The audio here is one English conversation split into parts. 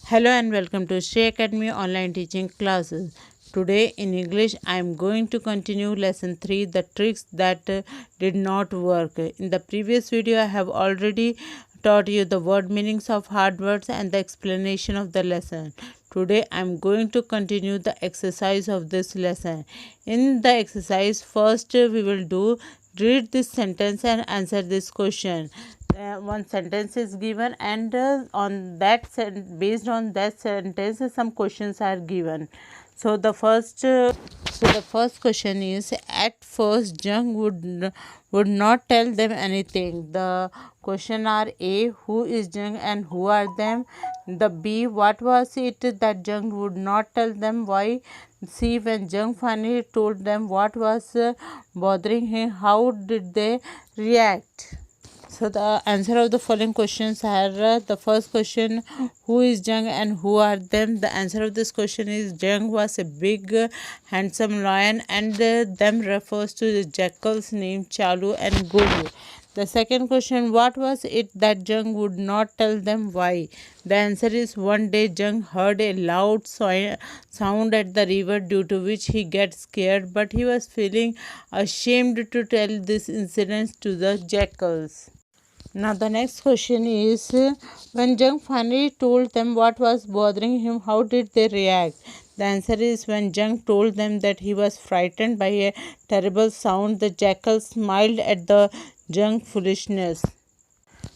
Hello and welcome to Shri Academy online teaching classes. Today in English I am going to continue lesson 3, the tricks that did not work. In the previous video I have already taught you the word meanings of hard words and the explanation of the lesson. Today I am going to continue the exercise of this lesson. In the exercise, first we will do read this sentence and answer this question. One sentence is given, and on that based on that sentence some questions are given. So the first question is, at first Jung would not tell them anything. The question are: A, who is Jung and who are them? The B, what was it that Jung would not tell them? Why? C, when Jung finally told them what was bothering him, how did they react? So the answer of the following questions are: the first question, who is Jung and who are them? The answer of this question is, Jung was a big, handsome lion, and them refers to the jackals named Chalu and Golu. The second question, what was it that Jung would not tell them? Why? The answer is, one day Jung heard a loud sound at the river, due to which he gets scared, but he was feeling ashamed to tell this incident to the jackals. Now the next question is, when Jung finally told them what was bothering him, how did they react? The answer is, when Jung told them that he was frightened by a terrible sound, the jackal smiled at the Jung foolishness.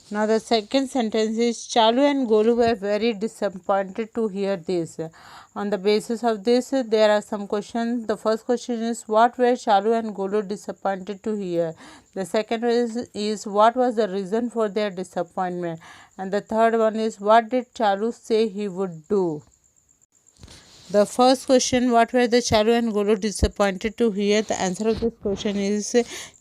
Now the second sentence is, Chalu and Golu were very disappointed to hear this. On the basis of this, there are some questions. The first question is, what were Chalu and Golu disappointed to hear? The second is what was the reason for their disappointment? And the third one is, what did Chalu say he would do? The first question, what were the Chalu and Golu disappointed to hear? The answer of this question is,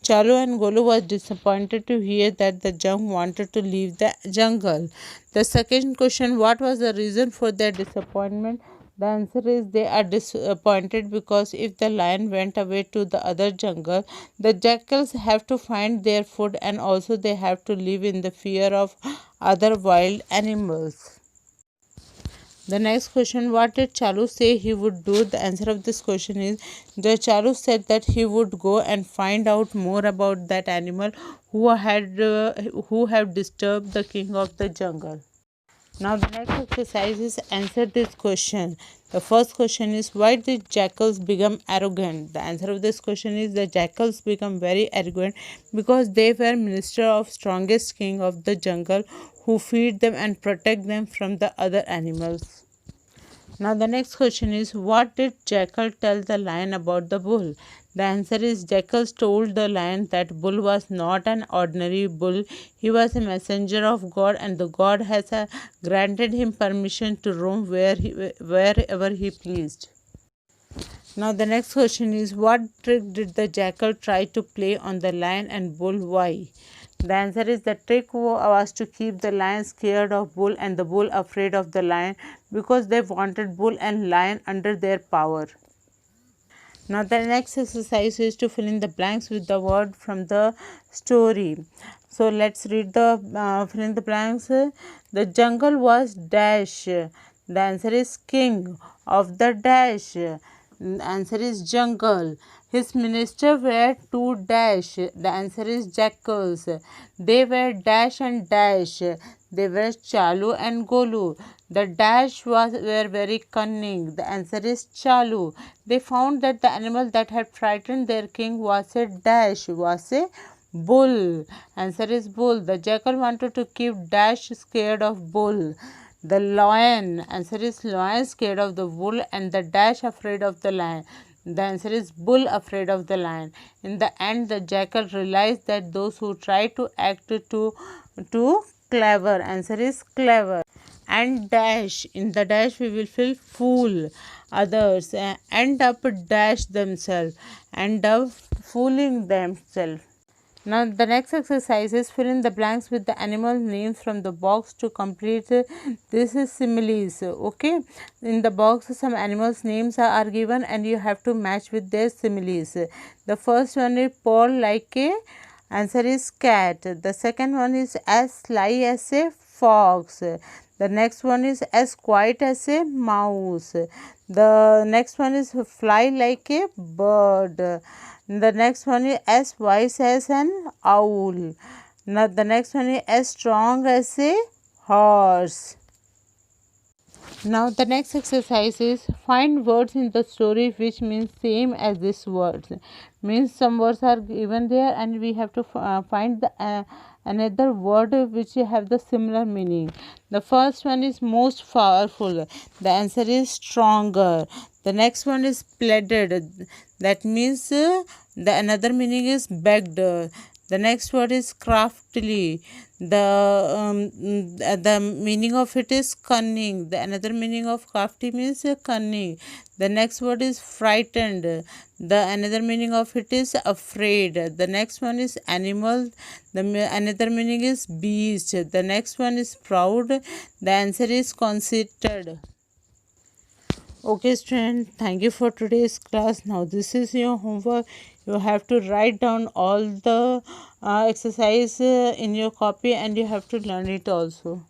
Chalu and Golu was disappointed to hear that the Jung wanted to leave the jungle. The second question, what was the reason for their disappointment? The answer is, they are disappointed because if the lion went away to the other jungle, the jackals have to find their food, and also they have to live in the fear of other wild animals. The next question, what did Chalu say he would do? The answer of this question is, the Chalu said that he would go and find out more about that animal who have disturbed the king of the jungle. Now the next exercise is answer this question. The first question is, why did jackals become arrogant? The answer of this question is, the jackals become very arrogant because they were minister of strongest king of the jungle who feed them and protect them from the other animals. Now the next question is, what did Jackal tell the lion about the bull? The answer is, Jackal told the lion that bull was not an ordinary bull. He was a messenger of God, and the God has granted him permission to roam wherever he pleased. Now the next question is, what trick did the jackal try to play on the lion and bull? Why? The answer is, the trick was to keep the lion scared of bull and the bull afraid of the lion, because they wanted bull and lion under their power. Now the next exercise is to fill in the blanks with the word from the story. So let's read the fill in the blanks. The jungle was dash. The answer is king of the dash. The answer is jungle. His minister were two dash. The answer is jackals. They were dash and dash. They were Chalu and Golu. The dash were very cunning. The answer is Chalu. They found that the animal that had frightened their king was a dash, was a bull. Answer is bull. The jackal wanted to keep dash scared of bull. The lion, answer is lion scared of the bull, and the dash afraid of the lion. The answer is bull afraid of the lion. In the end, the jackal realized that those who try to act too clever, answer is clever. And dash, in the dash we will fill fool others, end up dash themselves, end up fooling themselves. Now the next exercise is fill in the blanks with the animal names from the box to complete this is similes. Okay, in the box some animals names are given and you have to match with their similes. The first one is Paul like a, answer is cat. The second one is as sly as a fox. The next one is as quiet as a mouse. The next one is fly like a bird. The next one is as wise as an owl. Now the next one is as strong as a horse. Now the next exercise is find words in the story which means same as this words. Means some words are given there and we have to find the another word which have the similar meaning. The first one is most powerful. The answer is stronger. The next one is pleaded. That means the another meaning is begged. The next word is craftily. The meaning of it is cunning. The another meaning of crafty means cunning. The next word is frightened. The another meaning of it is afraid. The next one is animal. Another meaning is beast. The next one is proud. The answer is conceited. Okay student, thank you for today's class. Now this is your homework. You have to write down all the exercise in your copy and you have to learn it also.